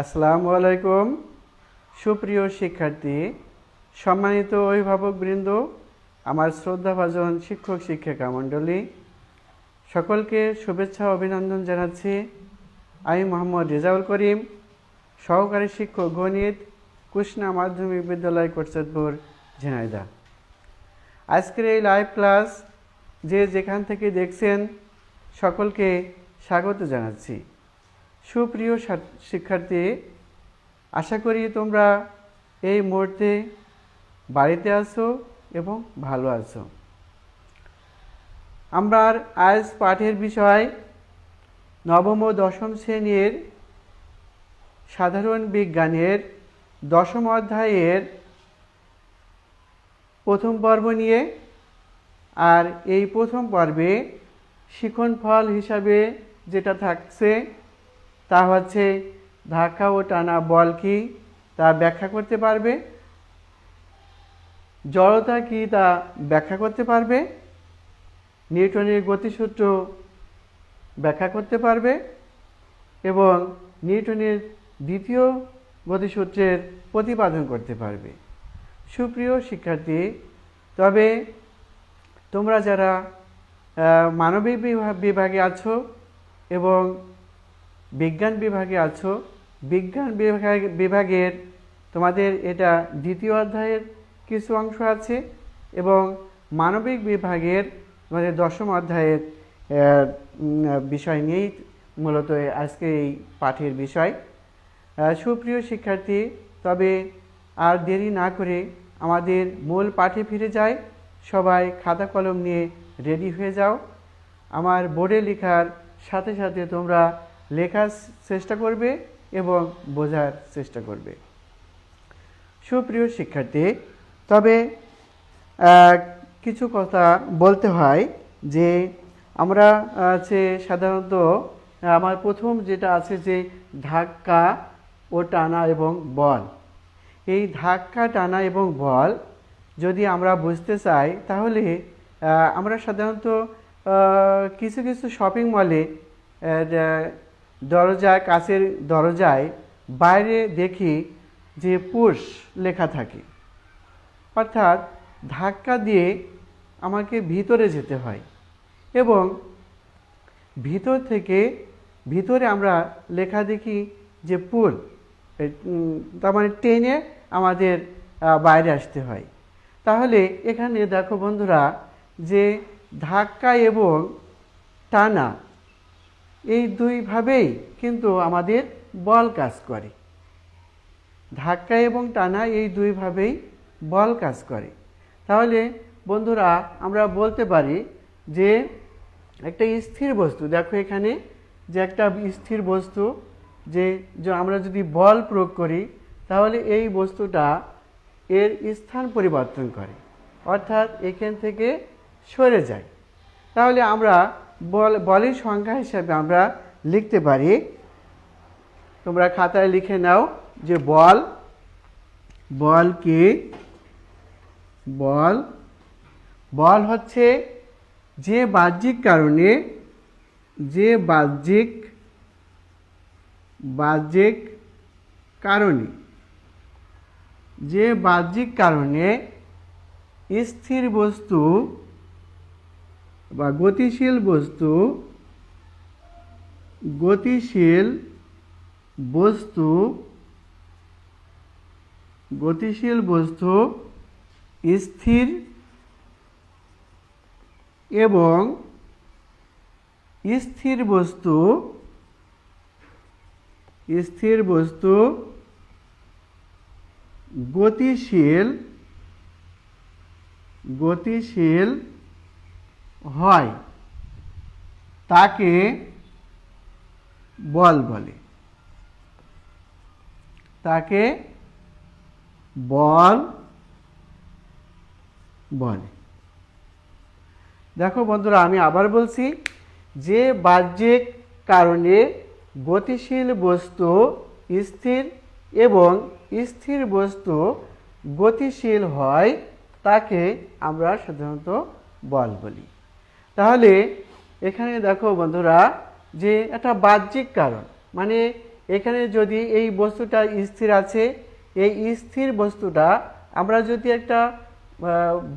আসসালামু আলাইকুম। সুপ্রিয় শিক্ষার্থী, সম্মানিত অভিভাবকবৃন্দ, আমার শ্রদ্ধাভাজন শিক্ষক শিক্ষিকা মণ্ডলী, সকলকে শুভেচ্ছা অভিনন্দন জানাচ্ছি। আমি মোহাম্মদ রেজাউল করিম, সহকারী শিক্ষক গণিত, কুষ্ণা মাধ্যমিক বিদ্যালয় কোটচাঁদপুর, ঝিনাইদহ। আজকের এই লাইভ ক্লাস যে যেখান থেকে দেখছেন সকলকে স্বাগত জানাচ্ছি। সুপ্রিয় শিক্ষার্থী, আশা করি তোমরা এই মুহূর্তে বাড়িতে আছো এবং ভালো আছো। আমরা আজ পাঠের বিষয় নবম ও দশম শ্রেণীর সাধারণ বিজ্ঞানের দশম অধ্যায়ের প্রথম পর্ব নিয়ে, আর এই প্রথম পর্বে শিক্ষণফল হিসাবে যেটা থাকছে তা হচ্ছে ধাক্কা ও টানা বল কি তা ব্যাখ্যা করতে পারবে, জড়তা কি তা ব্যাখ্যা করতে পারবে, নিউটনের গতিসূত্র ব্যাখ্যা করতে পারবে এবং নিউটনের দ্বিতীয় গতিসূত্রের প্রতিপাদন করতে পারবে। সুপ্রিয় শিক্ষার্থী, তবে তোমরা যারা মানবিক বিভাগে আছো এবং বিজ্ঞান বিভাগে আছো, বিজ্ঞান বিভাগের তোমাদের এটা দ্বিতীয় অধ্যায়ের কিছু অংশ আছে এবং মানবিক বিভাগের তোমাদের দশম অধ্যায়ের বিষয় নিয়েই মূলত আজকে এই পাঠের বিষয়। সুপ্রিয় শিক্ষার্থী, তবে আর দেরি না করে আমাদের মূল পাঠে ফিরে যাই। সবাই খাতা কলম নিয়ে রেডি হয়ে যাও। আমার বোর্ডে লেখার সাথে সাথে তোমরা লেখার চেষ্টা করবে এবং বোঝার চেষ্টা করবে। সুপ্রিয় শিক্ষার্থী, তবে কিছু কথা বলতে হয় যে আমরা সাধারণত আমার প্রথম যেটা আছে যে ধাক্কা ও টানা এবং বল। এই ধাক্কা টানা এবং বল যদি আমরা বুঝতে চাই তাহলে আমরা সাধারণত কিছু কিছু শপিং মলে দরজায়, কাচের দরজায় বাইরে দেখি যে পুশ লেখা থাকে, অর্থাৎ ধাক্কা দিয়ে আমাকে ভিতরে যেতে হয় এবং ভিতর থেকে ভিতরে আমরা লেখা দেখি যে পুল, তার মানে টেনে আমাদের বাইরে আসতে হয়। তাহলে এখানে দেখো বন্ধুরা যে ধাক্কা এবং টানা এই দুইভাবেই কিন্তু আমাদের বল কাজ করে। ধাক্কা এবং টানা এই দুইভাবেই বল কাজ করে। তাহলে বন্ধুরা আমরা বলতে পারি যে একটা স্থির বস্তু, দেখো এখানে যে একটা স্থির বস্তু, যে আমরা যদি বল প্রয়োগ করি তাহলে এই বস্তুটা এর স্থান পরিবর্তন করে, অর্থাৎ এখান থেকে সরে যায়। তাহলে আমরা বলের সংখ্যা হিসাবে আমরা লিখতে পারি, তোমরা খাতায় লিখে নাও যে বল কি? বল হচ্ছে যে বাহ্যিক কারণে স্থির বস্তু বা গতিশীল বস্তু স্থির এবং স্থির বস্তু গতিশীল হয় তাকে বল বলে। দেখো বন্ধুরা, আমি আবার বলছি যে বাহ্যিক কারণে গতিশীল বস্তু স্থির এবং স্থির বস্তু গতিশীল হয় তাকে আমরা সাধারণত বল বলি। তাহলে এখানে দেখো বন্ধুরা যে একটা বাহ্যিক কারণ, মানে এখানে যদি এই বস্তুটা স্থির আছে, এই স্থির বস্তুটা আমরা যদি একটা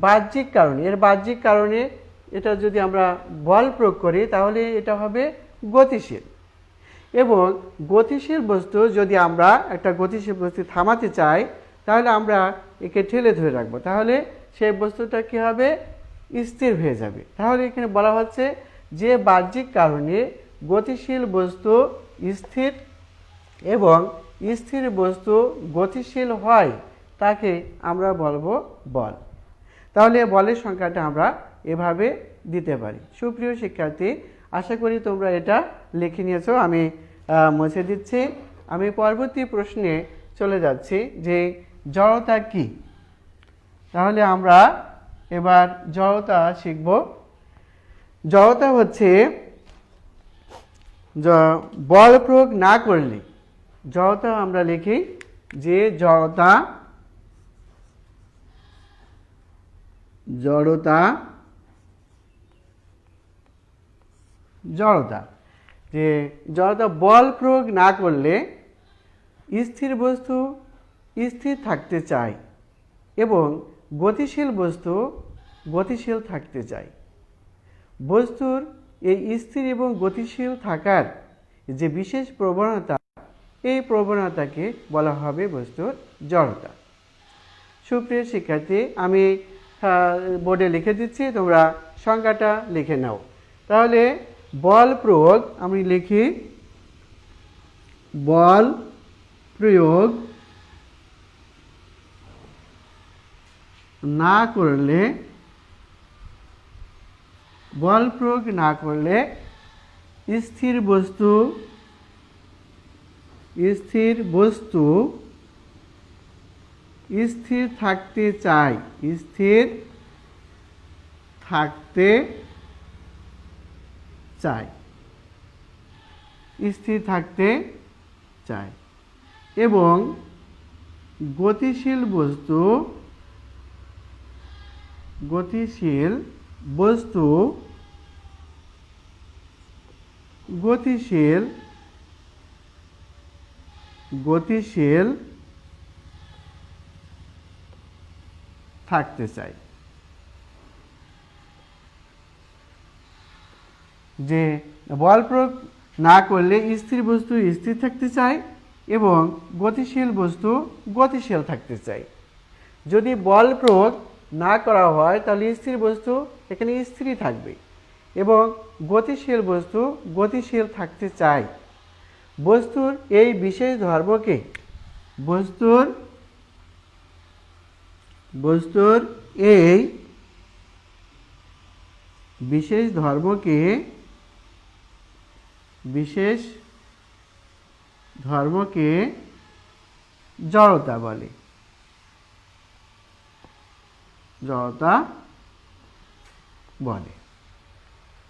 বাহ্যিক কারণে, এর বাহ্যিক কারণে এটা যদি আমরা বল প্রয়োগ করি তাহলে এটা হবে গতিশীল। এবং গতিশীল বস্তু যদি আমরা একটা গতিশীল বস্তু থামাতে চাই তাহলে আমরা একে ঠেলে ধরে রাখবো, তাহলে সেই বস্তুটা কী হবে, স্থির হয়ে যাবে। তাহলে এখানে বলা হচ্ছে যে বাহ্যিক কারণে গতিশীল বস্তু স্থির এবং স্থির বস্তু গতিশীল হয় তাকে আমরা বলবো বল। তাহলে বলের সংখ্যাটা আমরা এভাবে দিতে পারি। সুপ্রিয় শিক্ষার্থী, আশা করি তোমরা এটা লিখে নিয়েছো। আমি মুছে দিচ্ছি। আমি পরবর্তী প্রশ্নে চলে যাচ্ছি যে জড়তা কি। তাহলে আমরা এবার জড়তা শিখব। জড়তা হচ্ছে বল প্রয়োগ না করলে, জড়তা আমরা লিখি যে জড়তা জড়তা জড়তা যে জড়তা বল প্রয়োগ না করলে স্থির বস্তু স্থির থাকতে চায় এবং গতিশীল বস্তু গতিশীল থাকতে চায়। বস্তুর এই স্থির এবং গতিশীল থাকার যে বিশেষ প্রবণতা, এই প্রবণতাকে বলা হবে বস্তুর জড়তা। সুপ্রিয় শিক্ষার্থী, আমি বোর্ডে লিখে দিচ্ছি, তোমরা সংজ্ঞাটা লিখে নাও। তাহলে বল প্রয়োগ আমি লিখি, বল প্রয়োগ না করলে, বল প্রয়োগ না করলে স্থির বস্তু স্থির থাকতে চায়, স্থির থাকতে চায়, স্থির থাকতে চায় এবং গতিশীল বস্তু গতিশীল থাকতে চায়। যে বল প্রয়োগ না করলে স্থির বস্তু স্থির থাকতে চায় এবং গতিশীল বস্তু গতিশীল থাকতে চায়। যদি বল প্রয়োগ না করা হয় তাহলে স্থির বস্তু এখানে স্থিরই থাকবে এবং গতিশীল বস্তু গতিশীল থাকতে চায়। বস্তুর এই বিশেষ ধর্মকে বস্তুর এই বিশেষ ধর্মকে জড়তা বলে, জড়তা বলে।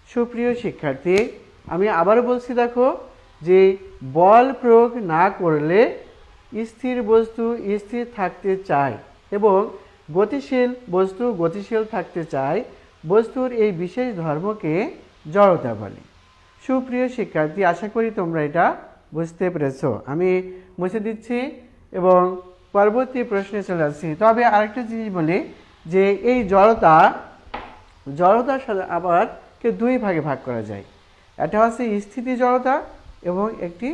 সুপ্রিয় শিক্ষার্থী, আমি আবারও বলছি, দেখো যে বল প্রয়োগ না করলে স্থির বস্তু স্থির থাকতে চায় এবং গতিশীল বস্তু গতিশীল থাকতে চায়। বস্তুর এই বিশেষ ধর্মকে জড়তা বলে। সুপ্রিয় শিক্ষার্থী, আশা করি তোমরা এটা বুঝতে পেরেছো। আমি মুছে দিচ্ছি এবং পরবর্তী প্রশ্নে চলে যাচ্ছি। তবে আরেকটা জিনিস বলি যে এই জড়তার সাথে আবার দুই ভাগে ভাগ করা যায়। এটা হচ্ছে স্থিতি জড়তা এবং একটি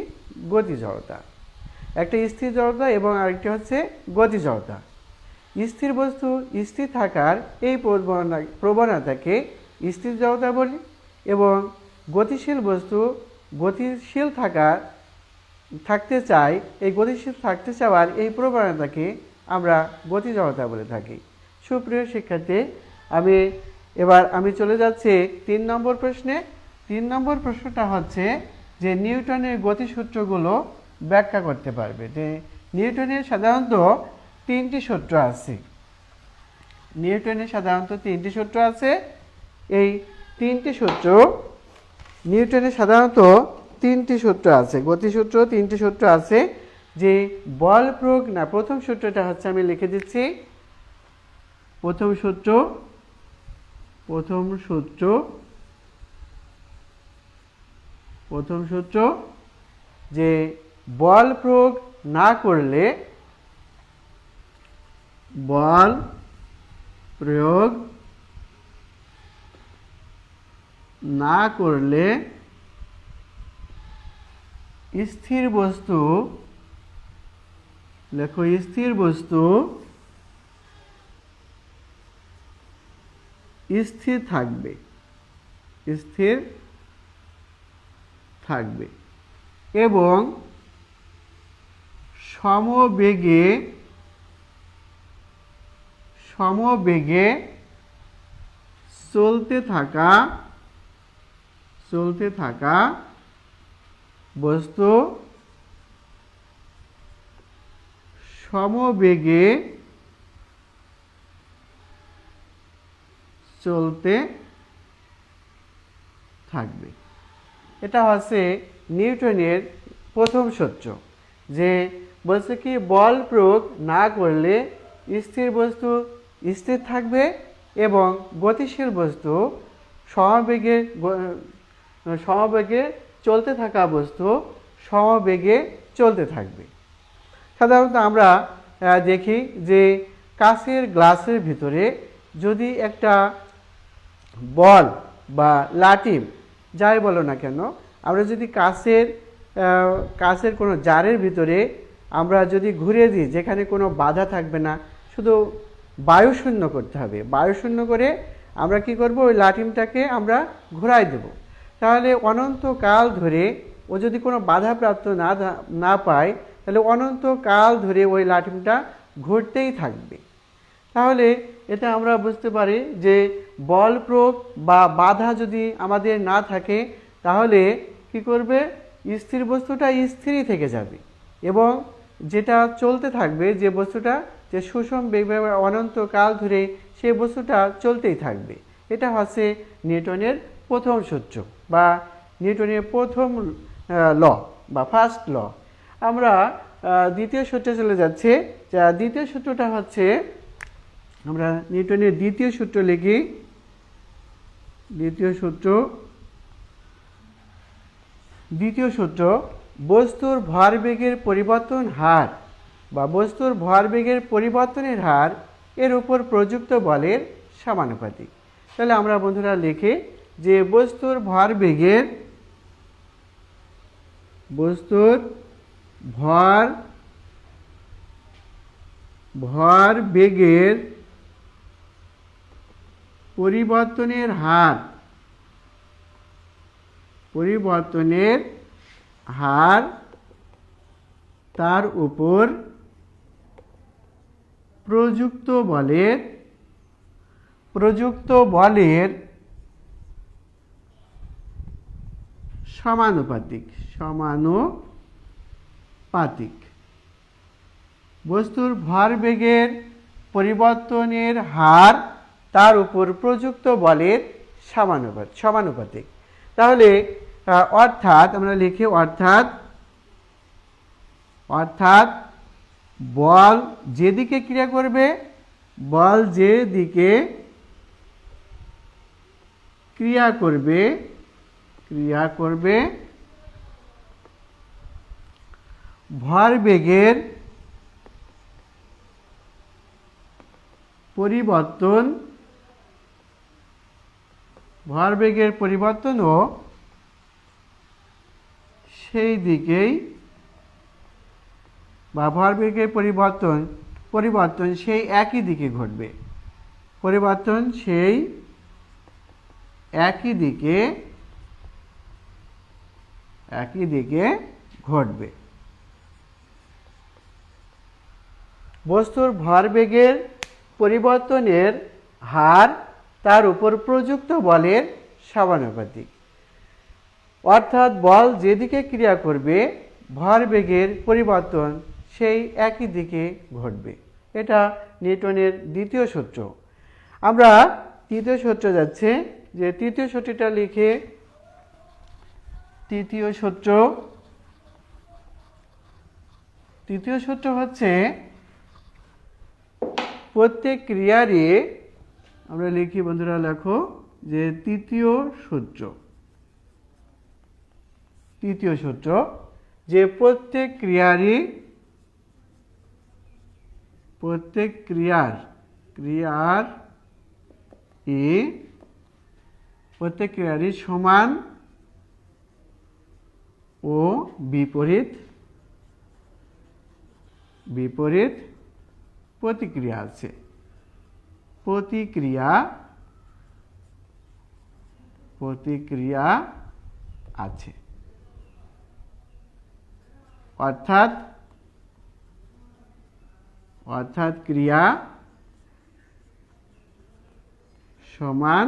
গতি জড়তা। একটা স্থির জড়তা এবং আরেকটি হচ্ছে গতি জড়তা। স্থির বস্তু স্থির থাকার এই প্রবণতাকে স্থির জড়তা বলি এবং গতিশীল বস্তু গতিশীল থাকতে চায়, এই গতিশীল থাকতে চাওয়ার এই প্রবণতাকে আমরা গতি জড়তা বলে থাকি। সুপ্রিয় শিক্ষার্থী, আমি চলে যাচ্ছি 3 নম্বর প্রশ্নে। 3 নম্বর প্রশ্নটা হচ্ছে যে নিউটনের গতিসূত্রগুলো ব্যাখ্যা করতে পারবে। যে নিউটনের সাধারণত 3টি সূত্র আছে। নিউটনের সাধারণত 3টি সূত্র আছে। এই 3টি সূত্র নিউটনের সাধারণত 3টি সূত্র আছে, গতিসূত্র 3টি সূত্র আছে। যে বল প্রয়োগ না, প্রথম সূত্রটা হচ্ছে, আমি লিখে দিচ্ছি, প্রথম সূত্র যে বল প্রয়োগ না করলে, বল প্রয়োগ না করলে স্থির বস্তু, লেখো স্থির বস্তু স্থির থাকবে, স্থির থাকবে এবং সমবেগে, সমবেগে চলতে থাকা, চলতে থাকা বস্তু সমবেগে চলতে থাকবে। এটা হচ্ছে নিউটনের প্রথম সূত্র, যে বলছে কি বল প্রয়োগ না করলে স্থির বস্তু স্থির থাকবে এবং গতিশীল বস্তু সমবেগে, সমবেগে চলতে থাকা বস্তু সমবেগে চলতে থাকবে। সাধারণত আমরা দেখি যে কাঁচের গ্লাসের ভিতরে যদি একটা বল বা লাটিম যাই বলো না কেন, আমরা যদি কাঁচের কোনো জারের ভিতরে আমরা যদি ঘুরিয়ে দিই, যেখানে কোনো বাধা থাকবে না, শুধু বায়ুশূন্য করতে হবে, বায়ুশূন্য করে আমরা কি করব, ওই লাটিমটাকে আমরা ঘোরাই দেব। তাহলে অনন্তকাল ধরে ও যদি কোনো বাধাপ্রাপ্ত না পায়, তাহলে অনন্তকাল ধরে ওই লাটিমটা ঘুরতেই থাকবে। তাহলে এটা আমরা বুঝতে পারি যে বল প্রয়োগ বা বাধা যদি আমাদের না থাকে, তাহলে কি করবে, স্থির বস্তুটা স্থিরই থেকে যাবে এবং যেটা চলতে থাকবে, যে বস্তুটা যে সুষম বেগে অনন্তকাল ধরে সেই বস্তুটা চলতেই থাকবে। এটা হচ্ছে নিউটনের প্রথম সূত্র বা নিউটনের প্রথম ল বা ফার্স্ট ল। আমরা দ্বিতীয় সূত্রে চলে যাচ্ছে। দ্বিতীয় সূত্রটা হচ্ছে, আমরা নিউটনের দ্বিতীয় সূত্র লিখি। দ্বিতীয় সূত্র বস্তুর ভরবেগের পরিবর্তন হার বা বস্তুর ভরবেগের পরিবর্তনের হার এর উপর প্রযুক্ত বলের সমানুপাতিক। তাহলে আমরা বন্ধুরা লিখি যে বস্তুর ভরবেগের পরিবর্তনের হার তার উপর প্রযুক্ত বলের সমানুপাতিক। বস্তুর ভরবেগের পরিবর্তনের হার তার উপর প্রযুক্ত বলের সমানুপাতিক। তাহলে অর্থাৎ আমরা লিখি অর্থাৎ বল যেদিকে ক্রিয়া করবে, ক্রিয়া করবে ভরবেগের পরিবর্তনও সেই দিকেই বা ভরবেগের পরিবর্তন সেই একই দিকে ঘটবে। পরিবর্তন সেই একই দিকে ঘটবে। বস্তুর ভরবেগের পরিবর্তনের হার তার উপর প্রযুক্ত বলের সমানুপাতিক। অর্থাৎ বল যেদিকে ক্রিয়া করবে ভরবেগের পরিবর্তন সেই একই দিকে ঘটবে। এটা নিউটনের দ্বিতীয় সূত্র। আমরা তৃতীয় সূত্র যাচ্ছে, যে তৃতীয় সূত্রটা লিখে, তৃতীয় সূত্র হচ্ছে প্রত্যেক ক্রিয়ারই, আমরা লিখি বন্ধুরা, লেখো যে তৃতীয় সূত্র যে প্রত্যেক ক্রিয়ারই সমান ও বিপরীত প্রতিক্রিয়া আছে। প্রতিক্রিয়া আছে, অর্থাৎ ক্রিয়া সমান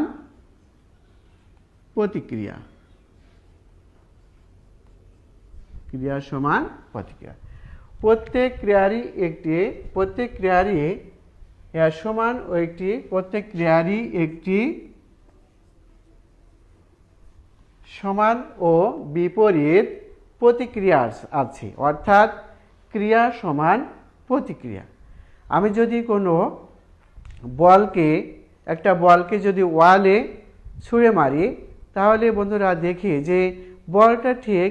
প্রতিক্রিয়া। প্রত্যেক ক্রিয়ারই সমান ও প্রত্যেক ক্রিয়ারই একটি সমান ও বিপরীত প্রতিক্রিয়া আছে, অর্থাৎ ক্রিয়া সমান প্রতিক্রিয়া। আমি যদি কোনো একটা বলকে যদি ওয়ালে ছুঁড়ে মারি, তাহলে বন্ধুরা দেখি যে বলটা ঠিক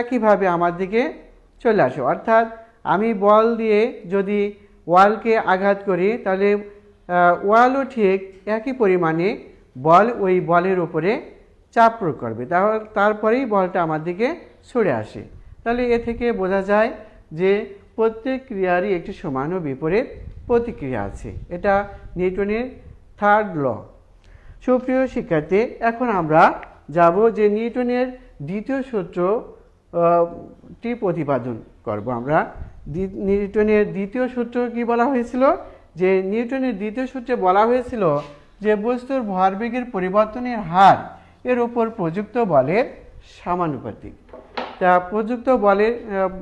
একইভাবে আমার দিকে চলে আসে। অর্থাৎ আমি বল দিয়ে যদি ওয়ালকে আঘাত করি, তাহলে ওয়ালও ঠিক একই পরিমাণে ওই বলের উপরে চাপ প্রয়োগ করবে, তারপরেই বলটা আমার দিকে ছুঁড়ে আসে। তাহলে এ থেকে বোঝা যায় যে প্রত্যেক ক্রিয়ারই একটি সমান ও বিপরীত প্রতিক্রিয়া আছে। এটা নিউটনের থার্ড ল। সুপ্রিয় শিক্ষার্থী, এখন আমরা যাব যে নিউটনের দ্বিতীয় সূত্রটি প্রতিপাদন করব। আমরা নিউটনের দ্বিতীয় সূত্র কি বলা হয়েছিল? যে নিউটনের দ্বিতীয় সূত্রে বলা হয়েছিল যে বস্তুর ভরবেগের পরিবর্তনের হার এর উপর প্রযুক্ত বলের সমানুপাতিক। তা প্রযুক্ত বলের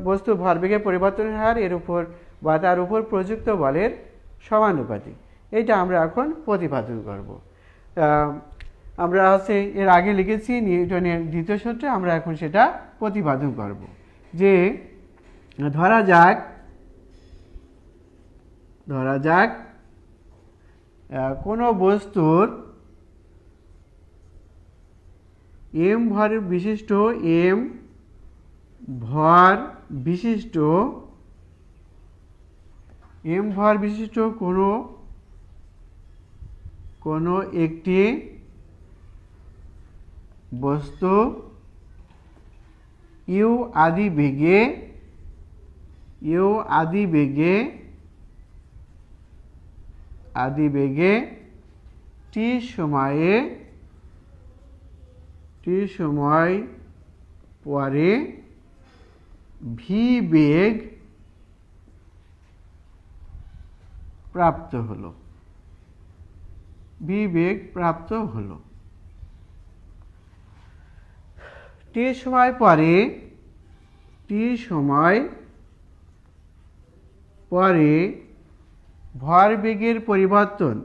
বস্তু ভরবেগের পরিবর্তনের হার এর উপর বা তার উপর প্রযুক্ত বলের সমানুপাতিক। এটা আমরা এখন প্রতিপাদন করব। আমরা এর আগে লিখেছি নিউটনের দ্বিতীয় সূত্রে, আমরা এখন সেটা প্রতিপাদন করব। যে ধরা যাক কোনো বস্তুর m ভর বিশিষ্ট কোনো একটি বস্তু u আদি বেগে t সময় পরে v বেগ প্রাপ্ত হলো। t সময় পরে ভরবেগের পরিবর্তন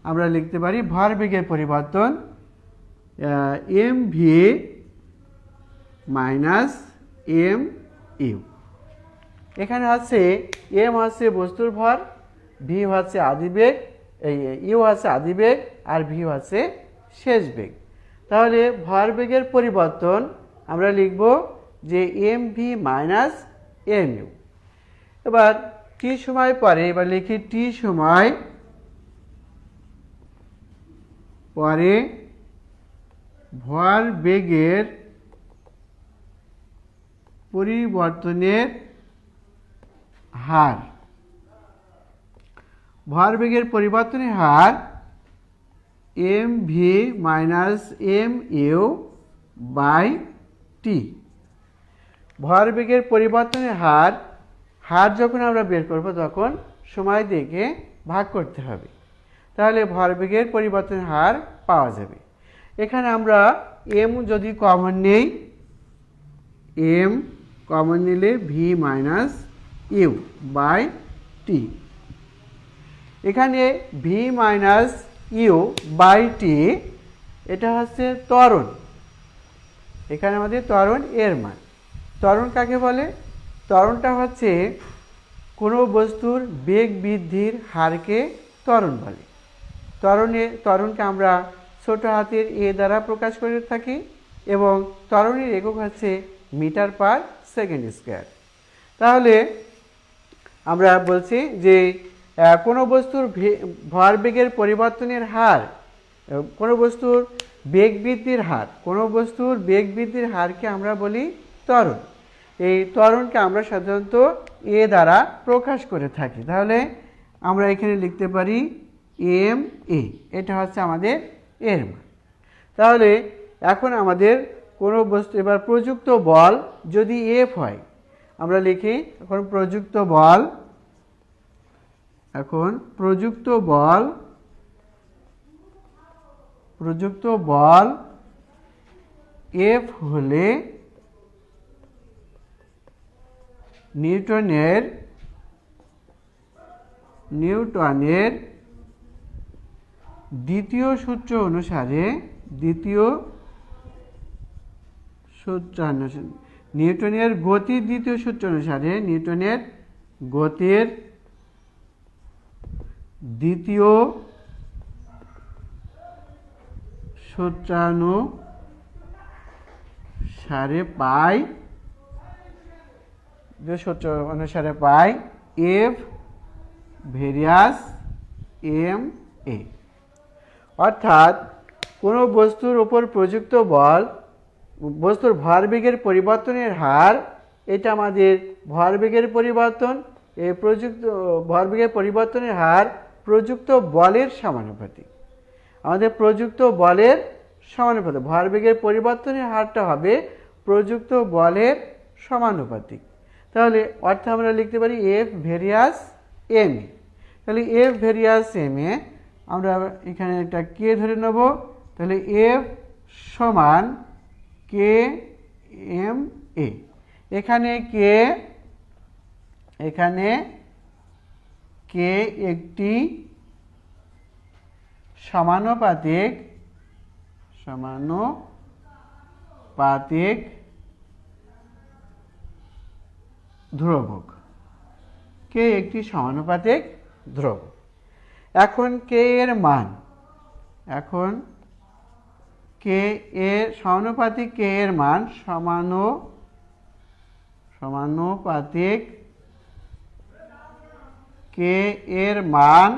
আমরা লিখতে পারি ভরবেগের পরিবর্তন mv মাইনাস mu। এখানে m বস্তুর ভর, v আদিবেগ, u আদিবেগ, আর v শেষ বেগ। তাহলে ভরবেগের পরিবর্তন আমরা লিখব যে mv মাইনাস mu। এবার t সময় পরে লিখি t সময় পরে ভরবেগের পরিবর্তনের হার mv minus mu by t। ভরবেগের পরিবর্তনের হার যখন আমরা বের করব, তখন সময় দেখে ভাগ করতে হবে, তাহলে ভরবেগের পরিবর্তনের হার পাওয়া যাবে। এখানে আমরা m যদি কমন নেই, m কমন নিলে v minus u by t। এখানে v minus u by t এটা ত্বরণ। এখানে আমাদের ত্বরণ এর মান। ত্বরণ কাকে বলে? ত্বরণটা কোনো বস্তুর বেগ বৃদ্ধির হারকে ত্বরণ বলে। ত্বরণকে আমরা ছোট হাতের এ দ্বারা প্রকাশ করে থাকি এবং ত্বরণের একক হচ্ছে মিটার পার সেকেন্ড স্কোয়ার। তাহলে আমরা বলছি যে কোনো বস্তুর ভরবেগের পরিবর্তনের হার, কোনো বস্তুর বেগ বৃদ্ধির হারকে আমরা বলি ত্বরণ। এই ত্বরণকে আমরা সাধারণত এ দ্বারা প্রকাশ করে থাকি। তাহলে আমরা এখানে লিখতে পারি এম এ, এটা হচ্ছে আমাদের এর মান। তাহলে এখন আমাদের কোনো বস্তু, এবার প্রযুক্ত বল যদি এফ হয়, আমরা লিখি এখন প্রযুক্ত বল এফ হলে নিউটনের দ্বিতীয় সূত্র অনুসারে নিউটনের গতির দ্বিতীয় সূত্র অনুসারে নিউটনের গতির দ্বিতীয় সূত্রানুসারে পাই এফ ভেরিয়াস এম এ। অর্থাৎ কোনো বস্তুর উপর প্রযুক্ত বল, বস্তুর ভরবেগের পরিবর্তনের হার, এটা আমাদের ভরবেগের পরিবর্তন, এই ভরবেগের পরিবর্তনের হার প্রযুক্ত বলের সমানুপাতিক। আমাদের প্রযুক্ত বলের সমানুপাতিক, ভরবেগের পরিবর্তনের হারটা হবে প্রযুক্ত বলের সমানুপাতিক। তাহলে অর্থাৎ আমরা লিখতে পারি এফ ভেরিয়াস এম এ। তাহলে এফ ভেরিয়াস এম এ আমরা এখানে একটা কে ধরে নেব। তাহলে এফ সমান কে এম এ। এখানে কে একটি সমানুপাতিক ধ্রুবক। কে একটি সমানুপাতিক ধ্রুবক। এখন কে এর মান, কে এর সমানুপাতিক কে এর মান সমানুপাতিক কে এর মান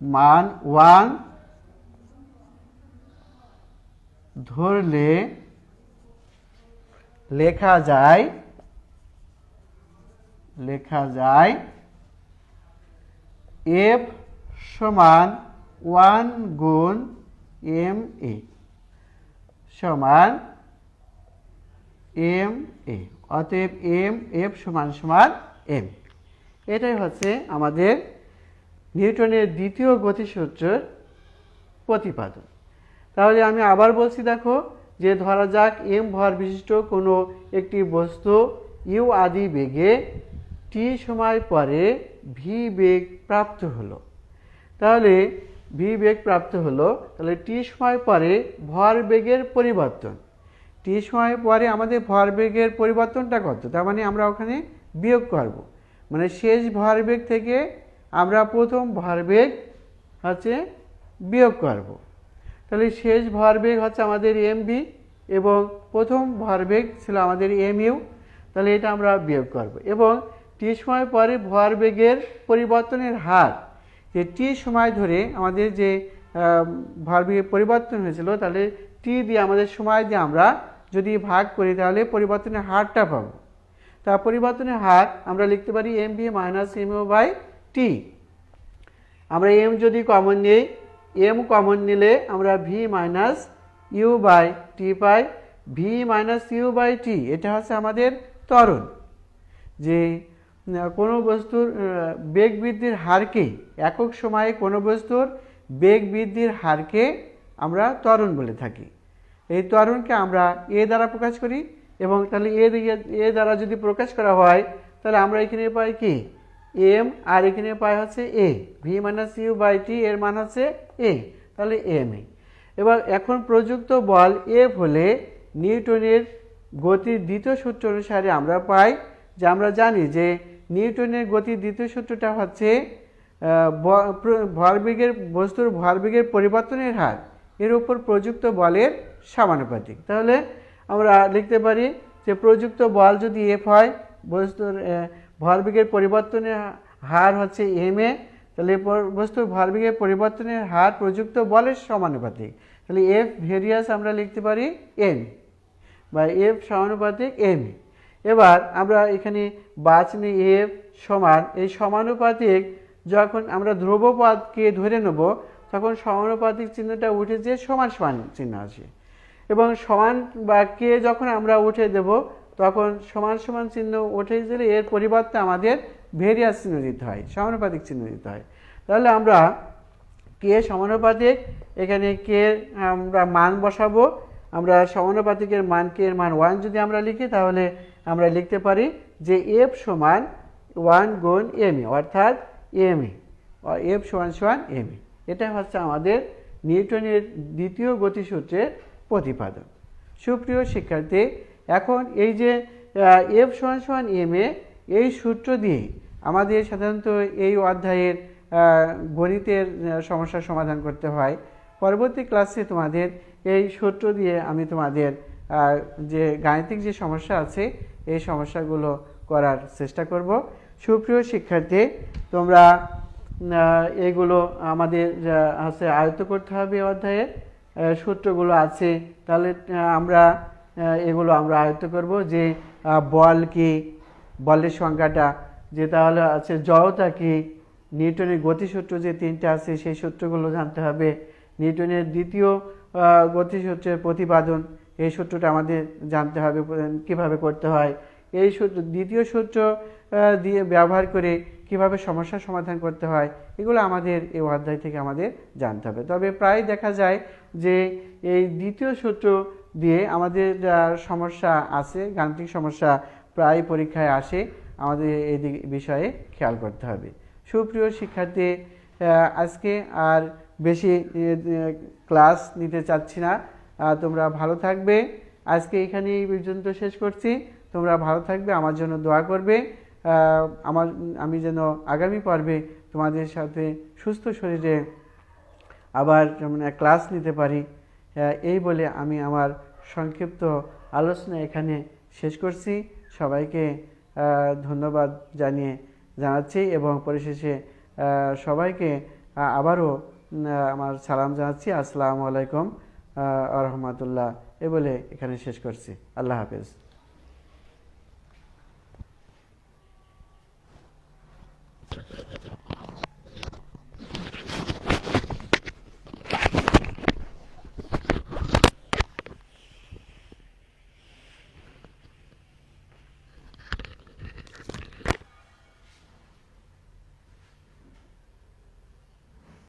1 ধরলে লেখা যায় এফ সমান 1 গুণ এম এ সমান এম এ। অতএব এফ সমান এম। এটাই হচ্ছে আমাদের নিউটনের দ্বিতীয় গতিসূত্রের প্রতিপাদন। তাহলে আমি আবার বলছি, দেখো যে ধরা যাক এম ভর বিশিষ্ট কোনো একটি বস্তু ইউ আদি বেগে টি সময় পরে ভি বেগ প্রাপ্ত হলো। তাহলে ভি বেগ প্রাপ্ত হলো, তাহলে টি সময় পরে ভর বেগের পরিবর্তন, টি সময় পরে আমাদের ভর বেগের পরিবর্তনটা কত, তার মানে আমরা ওখানে বিয়োগ করব। মানে শেষ ভরবেগ থেকে আমরা প্রথম ভরবেগ হচ্ছে বিয়োগ করব। তাহলে শেষ ভরবেগ হচ্ছে আমাদের এম ভি এবং প্রথম ভরবেগ ছিল আমাদের এম ইউ। তাহলে এটা আমরা বিয়োগ করব এবং টি সময় পরে ভরবেগের পরিবর্তনের হার, যে টি সময় ধরে আমাদের যে ভরবেগের পরিবর্তন হয়েছিল, তাহলে টি দিয়ে আমাদের সময় দিয়ে আমরা যদি ভাগ করি তাহলে পরিবর্তনের হারটা পাবো। তা পরিবর্তনের হার আমরা লিখতে পারি M V minus M U by T. আমরা এম যদি কমন নিই, এম কমন নিলে আমরা V minus U by T পাই। V minus U by T এটা হচ্ছে আমাদের ত্বরণ। যে কোনো বস্তুর বেগ বৃদ্ধির হারকে, একক সময়ে কোনো বস্তুর বেগ বৃদ্ধির হারকে আমরা ত্বরণ বলে থাকি। এই ত্বরণকে আমরা এ দ্বারা প্রকাশ করি এবং তাহলে এ দ্বারা যদি প্রকাশ করা হয় তাহলে আমরা এখানে পাই কি এম, আর এখানে পাই হচ্ছে এ। ভি মাইনাস ইউ বাই টি এর মান হচ্ছে এ, তাহলে এম এ। এবার এখন প্রযুক্ত বল এফ হলে নিউটনের গতির দ্বিতীয় সূত্র অনুসারে আমরা পাই যে, আমরা জানি যে নিউটনের গতির দ্বিতীয় সূত্রটা হচ্ছে ভরবেগের বস্তুর ভরবেগের পরিবর্তনের হার এর উপর প্রযুক্ত বলের সমানুপাতিক। তাহলে আমরা লিখতে পারি যে প্রযুক্ত বল যদি এফ হয়, বস্তুর ভরবেগের পরিবর্তনের হার হচ্ছে এম এ, তাহলে বস্তুর ভরবেগের পরিবর্তনের হার প্রযুক্ত বলের সমানুপাতিক। তাহলে এফ ভেরিয়াস আমরা লিখতে পারি এম বা এফ সমানুপাতিক এম। এবার আমরা এখানে বাচনি এফ সমান, এই সমানুপাতিক যখন আমরা ধ্রুবপদকে ধরে নেব তখন সমানুপাতিক চিহ্নটা উঠে যে সমান সমান চিহ্ন আসে, এবং সমান বা কে যখন আমরা উঠে দেব তখন সমান সমান চিহ্ন উঠে গেলে এর পরিবর্তে আমাদের ভেরিয়াস চিহ্ন দিতে হয়, সমানুপাতিক চিহ্ন দিতে হয়। তাহলে আমরা কে সমানুপাতিক, এখানে কে আমরা মান বসাবো। আমরা সমানুপাতিকের মান কে এর মান 1 যদি আমরা লিখি তাহলে আমরা লিখতে পারি যে এফ সমান 1 গুণ এম এ, অর্থাৎ এম এ, এফ সমান সমান এম এ। এটা হচ্ছে আমাদের নিউটনের দ্বিতীয় গতিসূত্রের প্রতিপাদন। সুপ্রিয় শিক্ষার্থী, এখন এই যে এফ সমান সমান এম এ, এই সূত্র দিয়ে আমাদের সাধারণত এই অধ্যায়ের গণিতের সমস্যার সমাধান করতে হয়। পরবর্তী ক্লাসে তোমাদের এই সূত্র দিয়ে আমি তোমাদের যে গাণিতিক যে সমস্যা আছে এই সমস্যাগুলো করার চেষ্টা করব। সুপ্রিয় শিক্ষার্থী, তোমরা এগুলো আমাদের হচ্ছে আয়ত্ত করতে হবে। অধ্যায়ের সূত্রগুলো আছে, তাহলে আমরা এগুলো আমরা আয়ত্ত করব। যে বল কি, বলের সংজ্ঞাটা, যে তাহলে আছে জড়তা কি, নিউটনের গতিসূত্র যে 3টা আছে সেই সূত্রগুলো জানতে হবে। নিউটনের দ্বিতীয় গতিসূত্রের প্রতিপাদন, এই সূত্রটা আমাদের জানতে হবে কিভাবে করতে হয়। এই সূত্র, দ্বিতীয় সূত্র দিয়ে ব্যবহার করে কিভাবে সমস্যার সমাধান করতে হয়, এগুলো আমাদের এই অধ্যায় থেকে আমাদের জানতে হবে। তবে প্রায় দেখা যায় যে এই দ্বিতীয় সূত্র দিয়ে আমাদের সমস্যা আছে, গাণিতিক সমস্যা প্রায় পরীক্ষায় আসে, আমাদের এই বিষয়ে খেয়াল করতে হবে। সুপ্রিয় শিক্ষার্থী, আজকে আর বেশি ক্লাস নিতে চাচ্ছি না, তোমরা ভালো থাকবে। আজকে এখানে এই পর্যন্ত শেষ করছি। তোমরা ভালো থাকবে, আমার জন্য দোয়া করবে। আমি যেন আগামী পর্বে তোমাদের সাথে সুস্থ শরীরে আবার ক্লাস নিতে পারি, এই বলে আমি আমার সংক্ষিপ্ত আলোচনা এখানে শেষ করছি। সবাইকে ধন্যবাদ জানাচ্ছি এবং পরিশেষে সবাইকে আবারও আমার সালাম জানাচ্ছি। আসসালামু আলাইকুম আ রহমতুল্লাহ, এ বলে এখানে শেষ করছি। আল্লাহ হাফেজ।